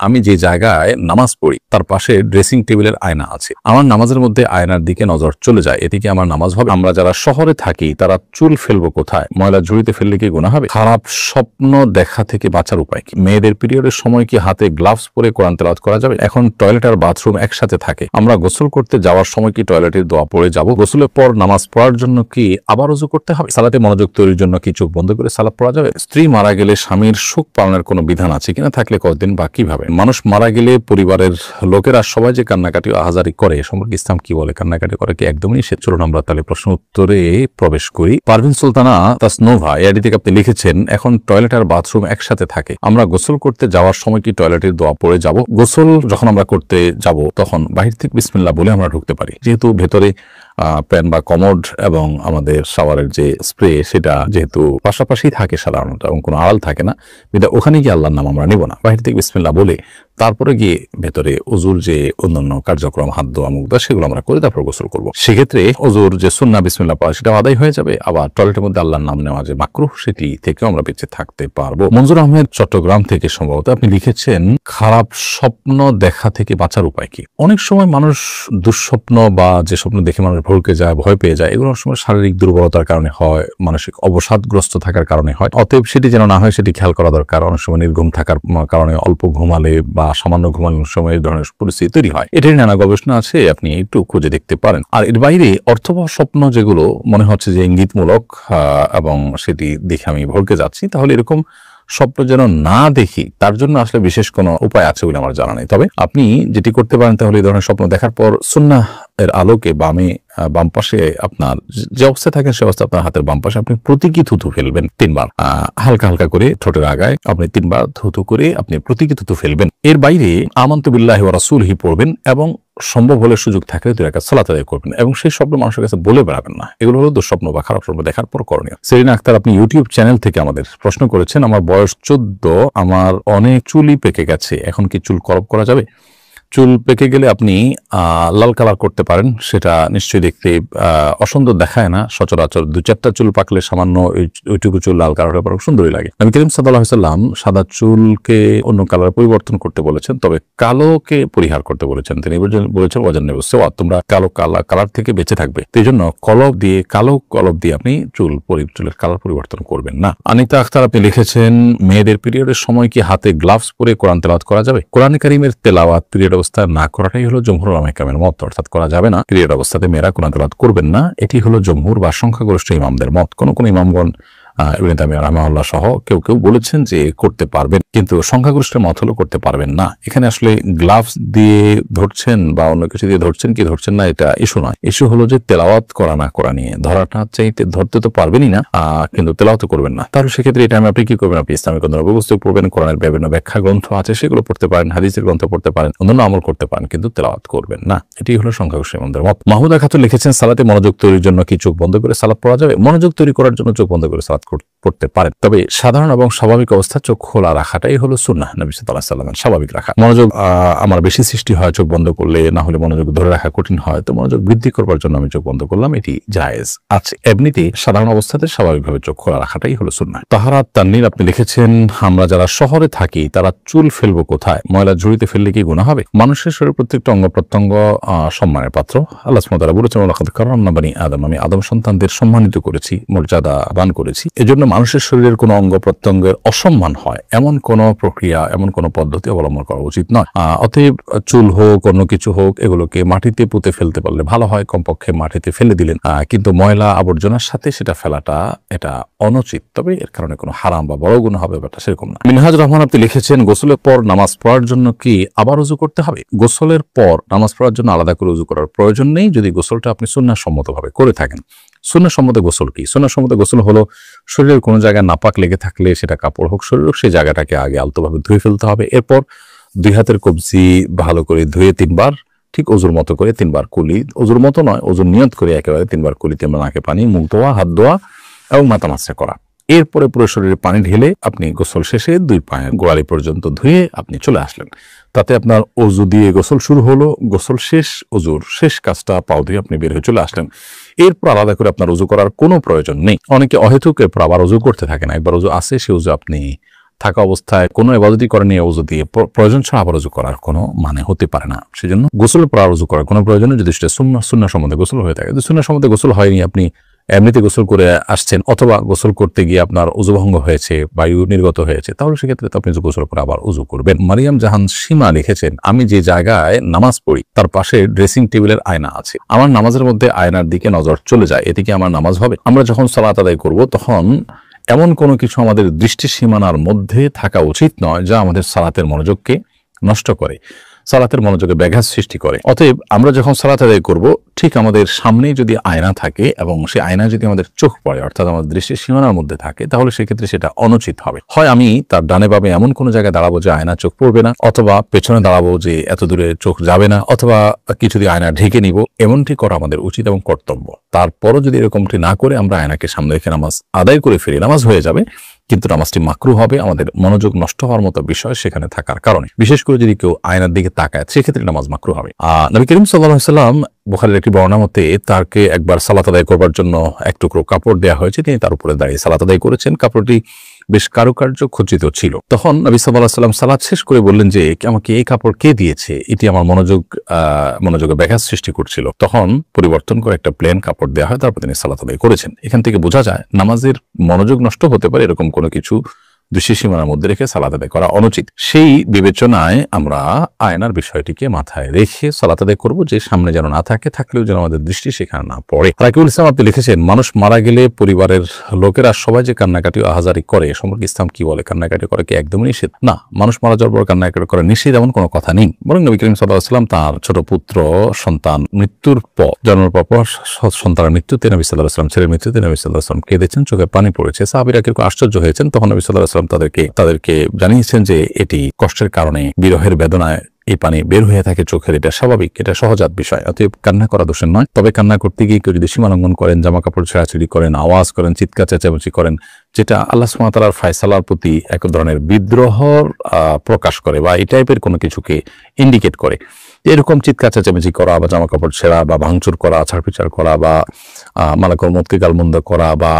আমি যে জায়গায় নামাজ পড়ি তার পাশে ড্রেসিং টেবিলের আয়না আছে, আমার নামাজের মধ্যে আয়নার দিকে নজর চলে যায়, এতে কি আমার নামাজ হবে? আমরা যারা শহরে থাকি তারা চুল ফেলবো কোথায়? ময়লা ঝুড়িতে ফেললে কি গুনাহ হবে? খারাপ স্বপ্ন দেখা থেকে বাঁচার উপায় কি? মেয়েদের পিরিয়ডের সময় কি হাতে গ্লাভস পরে কোরআন তেলাওয়াত করা যাবে? এখন টয়লেট আর বাথরুম একসাথে থাকে, আমরা গোসল করতে যাওয়ার সময় কি টয়লেটের দোয়া পড়ে যাব? গোসলের পর নামাজ পড়ার জন্য কি আবার ওযু করতে হবে? সালাতে মনোযোগ তৈরির জন্য কি চোখ বন্ধ করে সালাত পড়া যাবে? স্ত্রী মারা গেলে স্বামীর শোক পালনের কোনো বিধান আছে কিনা, থাকলে কতদিন বা কিভাবে? মানুষ মারা গেলে পরিবারের লোকেরা সবাই যে কান্নাকাটি আহাজারি করে সম্পর্কে ইসলাম কি বলে? কান্নাকাটি করে কি একদমই নিষেধ? চলুন আমরা তাহলে প্রশ্ন উত্তরে প্রবেশ করি। পারভিন সুলতানা তাসনোভা এআইডি থেকে আপনি লিখেছেন, এখন টয়লেট আর বাথরুম একসাথে থাকে, আমরা গোসল করতে যাওয়ার সময় কি টয়লেটের দোয়া পড়ে যাব? গোসল যখন আমরা করতে যাব তখন বাহির থেকে বিসমিল্লাহ বলে আমরা ঢুকতে পারি, যেহেতু ভেতরে প্যান বা কমোড এবং আমাদের শাওয়ারের যে স্প্রে সেটা যেহেতু পাশাপাশি থাকে সাধারণত এবং কোনো আড়াল থাকে না, বিধায় ওখানে গিয়ে আল্লাহর নাম আমরা নিব না, বাহির থেকে বিসমিল্লাহ বলে তারপরে গিয়ে ভেতরে ওযুর যে অন্যান্য কার্যক্রম হাত ধোয়া মুখ ধোয়া সেগুলো আমরা করে তারপর গোসল করবো। সেক্ষেত্রে ওযুর যে সুন্নাহ বিসমিল্লাহ পড়া সেটা আদায় হয়ে যাবে, আবার টয়লেটের মধ্যে আল্লাহর নাম নেওয়া যে মাকরুহ সেটি থেকেও আমরা বেঁচে থাকতে পারবো। মনজুর আহমেদ চট্টগ্রাম থেকে সম্ভবত আপনি লিখেছেন, খারাপ স্বপ্ন দেখা থেকে বাঁচার উপায় কি? অনেক সময় মানুষ দুঃস্বপ্ন বা যে স্বপ্ন দেখে মানুষ ভড়কে যায়, ভয় পেয়ে যায়, এগুলো সময় শারীরিক দুর্বলতার কারণে হয়, মানসিক অবসাদগ্রস্ত থাকার কারণে হয়। অতএব সেটি যেন না হয় সেটি খেয়াল করা দরকার। অনেক সময় নির্ঘুম থাকার কারণে অল্প ঘুমালে বা সামান্য ঘুমানোর সময় এই ধরনের পরিস্থিতি তৈরি হয়। এটার নানা গবেষণা আছে, আপনি একটু খুঁজে দেখতে পারেন। আর এর বাইরে অর্থবহ স্বপ্ন যেগুলো মনে হচ্ছে যে ইঙ্গিতমূলক এবং সেটি দেখে আমি ভড়কে যাচ্ছি, তাহলে এরকম স্বপ্ন যেন না দেখি তার জন্য আসলে বিশেষ কোনো উপায় আছে বলে আমার জানা নেই। তবে আপনি যেটি করতে পারেন তাহলে এই ধরনের স্বপ্ন দেখার পর সুন্নাহ এর আলোকে বাম পাশে আপনার যে অবস্থায় থাকেন সে অবস্থা আপনার হাতের বাম পাশে আপনি প্রতীকী থুতু ফেলবেন 3 বার, হালকা হালকা করে ঠোঁটের আগায় আপনি 3 বার থুতু করে আপনি প্রতীকী থুতু ফেলবেন। এর বাইরে আমানতু বিল্লাহি ওয়া রাসূলিহি পড়বেন এবং সম্ভব হলে সুযোগ থাকলে 2 রাকাত সালাত আদায় করবেন এবং সেই স্বপ্ন মানুষের কাছে বলে বেড়াবেন না। এগুলো হলো দুঃস্বপ্ন বা খারাপ স্বপ্ন দেখার পর করণীয়। সেরিনা আক্তার আপনি ইউটিউব চ্যানেল থেকে আমাদের প্রশ্ন করেছেন, আমার বয়স 14, আমার অনেক চুলই পেকে গেছে, এখন কি চুল কলপ করা যাবে? চুল পেকে গেলে আপনি লাল কালার করতে পারেন, সেটা নিশ্চয়ই দেখতে অসুন্দর দেখায় না। সচরাচর 2-4টা চুল পাকলে সামান্য ওইটুকু চুল লাল কালার হলে সুন্দরই লাগে। নবী করিম সাল্লাল্লাহু আলাইহি ওয়াসাল্লাম সাদা চুলকে অন্য কালার পরিবর্তন করতে বলেছেন, তবে কালোকে পরিহার করতে বলেছেন। তিনি বলেছেন ওয়াজান্নাবু সাওয়াত, তোমরা কালো কালার থেকে বেঁচে থাকবে। এই জন্য কালো কলব দিয়ে আপনি চুলের কালার পরিবর্তন করবেন না। আনিতা আক্তার আপনি লিখেছেন, মেয়েদের পিরিয়ডের সময় কি হাতে গ্লাভস পরে কোরআন তেলাওয়াত করা যাবে? কোরআন কারীমের তেলাওয়াত পিরিয়ড অবস্থায় না করাটাই হলো জমহুর উলামায়ে কেরামের মত, অর্থাৎ করা যাবে না। পিরিয়ড অবস্থাতে মেয়েরা কোরআন তেলাওয়াত করবেন না, এটি হলো জমহুর বা সংখ্যাগরিষ্ঠ ইমামদের মত। কোন কোন ইমামগণ ইবনে তাইমিয়া রাহিমাহুল্লাহ সহ কেউ কেউ বলেছেন যে করতে পারবেন, কিন্তু সংখ্যাগরিষ্ঠের মত হলো করতে পারবেন না। এখানে আসলে গ্লাভস দিয়ে ধরছেন বা অন্য কিছু দিয়ে ধরছেন কি ধরছেন না এটা ইস্যু নয়, ইস্যু হলো যে তেলাওয়াত করা না করা নিয়ে। ধরাটা চাইতে ধরতে তো পারবেনই না, কিন্তু তেলাওয়াত করবেন না। তাহলে সেক্ষেত্রে এটা আপনি কি করবেন? আপনি ইসলামিক পুস্তক পড়বেন, কোরআনের বিভিন্ন ব্যাখ্যা গ্রন্থ আছে সেগুলো পড়তে পারেন, হাদিসের গ্রন্থ পড়তে পারেন, অন্যান্য আমল করতে পারেন, কিন্তু তেলাওয়াত করবেন না। এটি হলো সংখ্যাগরিষ্ঠ ইমামদের মত। মাহমুদা খাতুন লিখেছেন, সালাতে মনোযোগ তৈরির জন্য কি চোখ বন্ধ করে সালাত পড়া যাবে? মনোযোগ তৈরি করার জন্য চোখ বন্ধ করে সালাত পড়তে পারেন, তবে সাধারণ এবং স্বাভাবিক অবস্থা চোখ খোলা রাখাটাই হলো সুন্নাহ নবী সাল্লাল্লাহু আলাইহি ওয়াসাল্লামের। স্বাভাবিক রাখা। মনোযোগ আমার বেশি সৃষ্টি হয় চোখ বন্ধ করলে, না হলে মনোযোগ ধরে রাখা কঠিন হয়, তো মনোযোগ বৃদ্ধি করবার জন্য আমি চোখ বন্ধ করলাম, এটি জায়েজ আছে। এমনিতে সাধারণ অবস্থাতে স্বাভাবিকভাবে চোখ খোলা রাখাটাই হলো সুন্নাহ। তাহারাত তাননীর আপনি লিখেছেন, আমরা যারা শহরে থাকি তারা চুল ফেলবো কোথায়? ময়লা ঝুড়িতে ফেললে কি গুনাহ হবে? মানুষের শরীরের প্রত্যেকটা অঙ্গ প্রত্যঙ্গ সম্মানের পাত্র। আল্লাহ সুবহানাহু ওয়া তাআলা বলেছেন, ওয়ালাকাদ কাররামনা বানি আদম, আমি আদম সন্তানদের সম্মানিত করেছি, মর্যাদা দান করেছি। এজন্য মানুষের শরীরের কোনো অঙ্গ প্রত্যঙ্গের অসম্মান হয় এমন কোন প্রক্রিয়া, এমন কোন পদ্ধতি অবলম্বন করা উচিত নয়। অতএব চুল হোক অন্য কিছু হোক এগুলোকে মাটিতে পুঁতে ফেলতে পারলে ভালো হয়, কমপক্ষে মাটিতে ফেলে দিলেন, কিন্তু ময়লা আবর্জনার সাথে সেটা ফেলাটা এটা অনুচিত। তবে এর কারণে কোনো হারাম বা বড় গুনাহ হবে ব্যাপারটা সেরকম না। মিনহাজ রহমান আপনি লিখেছেন, গোসলের পর নামাজ পড়ার জন্য কি আবার ওযু করতে হবে? গোসলের পর নামাজ পড়ার জন্য আলাদা করে ওযু করার প্রয়োজন নেই, যদি গোসলটা আপনি সুন্নাহ সম্মতভাবে করে থাকেন। সুন্নাহ সম্মত গোসল কি? সুন্নাহ সম্মত গোসল হলো শরীরের কোনো জায়গায় নাপাক লেগে থাকলে, সেটা কাপড় হোক শরীর হোক, সেই জায়গাটাকে আগে আলতোভাবে ধুয়ে ফেলতে হবে। এরপর 2 হাতের কবজি ভালো করে ধুয়ে 3 বার, ঠিক ওযুর মতো করে 3 বার কুলি, ওযুর মতো নয়, ওযুর নিয়ত করে একেবারে 3 বার কুলি, 3 বার নাকে পানি, মুখ ধোয়া, হাত ধোয়া এবং মাথা মাসা করা। এরপরে পুরো শরীরে পানি ঢেলে আপনি গোসল শেষে 2 পায়ের গোড়ালি পর্যন্ত ধুয়ে আপনি চলে আসলেন। তাতে আপনার ওযু দিয়ে গোসল শুরু হলো, গোসল শেষ, ওযুর শেষ কাজটা পাও ধুয়ে আপনি বের হয়ে চলে আসলেন। এরপর আলাদা করে আপনার ওযু করার কোনো প্রয়োজন নেই। অনেকে অহেতুক এরপর আবার ওযু করতে থাকেন, একবার ওযু আসে সে ওযু আপনি থাকা অবস্থায় কোনো ইবাদতই করেনি ওযু দিয়ে প্রয়োজন ছাড়া আবার ওযু করার কোনো মানে হতে পারে না। সেজন্য গোসল পর ওযু করার কোনো প্রয়োজন নেই যদি সেটা সুন্নাহ সম্বন্ধে গোসল হয়ে থাকে। যদি সুন্নাহ সম্বন্ধে গোসল হয়নি, আপনি এমনিতে গোসল করে আসছেন অথবা গোসল করতে গিয়ে আপনার ওযু ভঙ্গ হয়েছে, বায়ু নির্গত হয়েছে, তাহলে সেক্ষেত্রে তো আপনি গোসল করে আবার ওযু করবেন। মারিয়াম জাহান সীমা লিখেছেন, আমি যে জায়গায় নামাজ পড়ি তার পাশে ড্রেসিং টেবিলের আয়না আছে। আমার নামাজের মধ্যে আয়নার দিকে নজর চলে যায়, এতে কি আমার নামাজ হবে? আমরা যখন সালাত আদায় করব তখন এমন কোনো কিছু আমাদের দৃষ্টি সীমানার মধ্যে থাকা উচিত নয় যা আমাদের সালাতের মনোযোগকে নষ্ট করে, সালাতের মনোযোগে ব্যাঘাত সৃষ্টি করে। অতএব আমরা যখন সালাত আদায় করব ঠিক আমাদের সামনেই যদি আয়না থাকে এবং সেই আয়না যদি আমাদের চোখ পড়ে অর্থাৎ আমাদের দৃষ্টির সীমানার মধ্যে থাকে, তাহলে সেক্ষেত্রে সেটা অনুচিত হবে। হয় আমি তার ডানে বামে এমন কোনো জায়গায় দাঁড়াবো যে আয়না চোখ পড়বে না, অথবা পেছনে দাঁড়াবো যে এত দূরে চোখ যাবে না, অথবা কিছু দিয়ে আয়না ঢেকে নিব। এমনটি করা আমাদের উচিত এবং কর্তব্য। তারপরও যদি এরকমটি না করে আমরা আয়নাকে সামনে রেখে নামাজ আদায় করে ফিরি, নামাজ হয়ে যাবে, কিন্তু নামাজটি মাকরু হবে। আমাদের মনোযোগ নষ্ট হওয়ার মতো বিষয় সেখানে থাকার কারণে, বিশেষ করে যদি কেউ আয়নার দিকে তাকায় সেক্ষেত্রে নামাজ মাকরু হবে। নবী করিম সাল্লাল্লাহু আলাইহি ওয়াসাল্লাম বুখারীর একটি বর্ণনা মতে তাকে একবার সালাত আদায় করবার জন্য এক টুকরো কাপড় দেওয়া হয়েছে, তিনি তার উপরে দাঁড়িয়ে সালাত আদায় করেছেন। কাপড়টি বেশ কারুকার্য খচিত ছিল। তখন নবী সাল্লাল্লাহু আলাইহি ওয়াসাল্লাম সালাত শেষ করে বললেন যে আমাকে এই কাপড় কে দিয়েছে, এটি আমার মনোযোগে ব্যাঘাত সৃষ্টি করছিল। তখন পরিবর্তন করে একটা প্লেন কাপড় দেওয়া হয়, তারপর তিনি সালাত আদায় করেছেন। এখান থেকে বোঝা যায় নামাজের মনোযোগ নষ্ট হতে পারে এরকম কোনো কিছু দৃষ্টি সীমানার মধ্যে রেখে সালাত আদায় করা অনুচিত। সেই বিবেচনায় আমরা আয়নার বিষয়টিকে মাথায় রেখে সালাত আদায় করব, যে সামনে যেন না থাকে, থাকলেও যেন আমাদের দৃষ্টি সেখানে না পড়ে। রাকিবুল ইসলাম আপনি লিখেছেন, মানুষ মারা গেলে পরিবারের লোকেরা সবাই যে কান্নাকাটি আহাজারি করে সম্পর্কে ইসলাম কি বলে? কান্নাকাটি করে কি একদমই নিষেধ? না, মানুষ মারা যাওয়ার পর কান্নাকাটি করা নিষেধ এমন কোনো কথা নেই। বরং নবী করিম সাল্লাল্লাহু আলাইহি ওয়াসাল্লাম তার ছোট পুত্র সন্তান মৃত্যুর পর, জন্মের পর সন্তানের মৃত্যুতে নবী সাল্লাল্লাহু আলাইহি ওয়াসাল্লাম, ছেলের মৃত্যুতে নবী সাল্লাল্লাহু আলাইহি ওয়াসাল্লাম কেঁদেছেন, চোখে পানি পড়েছে। সাহাবীরা কিরকম আশ্চর্য হয়েছেন। তখন নবী সাল্লাল্লাহু আলাইহি ওয়াসাল্লাম তাদেরকে জানিয়েছেন যে এটি কষ্টের কারণে, বিরহের বেদনায় এই পানি বের হয়ে থাকে চোখের, এটা স্বাভাবিক, এটা সহজাত বিষয়। অতএব কান্না করা দোষের নয়। তবে কান্না করতে গিয়ে কেউ যদি সীমা লঙ্ঘন করেন, জামা কাপড় ছেঁড়াছিড়ি করেন, আওয়াজ করেন, চিৎকার চেঁচামেচি করেন, যেটা আল্লাহ সুবহানাহু ওয়া তাআলার ফয়সালার প্রতি এক ধরনের বিদ্রোহ প্রকাশ করে বা এই টাইপের কোনো কিছুকে ইন্ডিকেট করে, এরকম চিৎকার চেঁচামেচি করা বা জামা কাপড় ছেঁড়া বা ভাঙচুর করা, ছাড়পিচার করা বা মালাকুল মউতকে গালমন্দ করা বা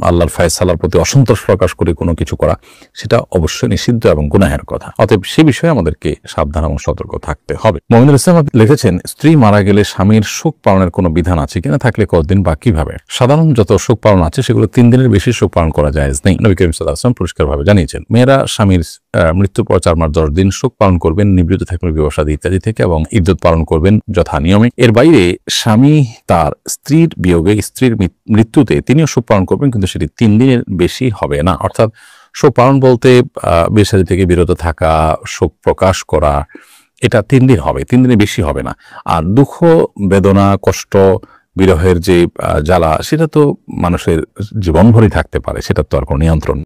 আল্লাহর ফয়সালার প্রতি অসন্তোষ প্রকাশ করে কোনো কিছু করা, সেটা অবশ্যই নিষিদ্ধ এবং গুনাহের কথা। অতএব সে বিষয়ে আমাদেরকে সাবধান এবং সতর্ক থাকতে হবে। মুমিনুল ইসলাম লিখেছেন, স্ত্রী মারা গেলে স্বামীর শোক পালনের কোনো বিধান আছে কিনা, থাকলে কতদিন বা কিভাবে? সাধারণ যত শোক পালন আছে সেগুলো 3 দিনের বেশি শোক পালন করা জায়েজ নেই। নবী করিম সাল্লাল্লাহু আলাইহি ওয়াসাল্লাম পরিষ্কারভাবে জানিয়েছেন, মেয়েরা স্বামীর মৃত্যুর পর 4 মাস 10 দিন শোক পালন করবেন, নিবৃত্ত থাকবেন বিবাসাদী ইত্যাদি থেকে, এবং ইদ্যত পালন করবেন যথা নিয়মে। এর বাইরে স্বামী তার স্ত্রীর বিয়োগে, স্ত্রীর মৃত্যুতে তিনিও শোক পালন করবেন, কিন্তু সেটি 3 দিনের বেশি হবে না। অর্থাৎ শোক পালন বলতে বিবাসাদী থেকে বিরত থাকা, শোক প্রকাশ করা, এটা 3 দিন হবে, 3 দিনের বেশি হবে না। আর দুঃখ, বেদনা, কষ্ট, বিরহের যে জ্বালা, সেটা তো মানুষের জীবনভরই থাকতে পারে, সেটা তো আর কোনো নিয়ন্ত্রণ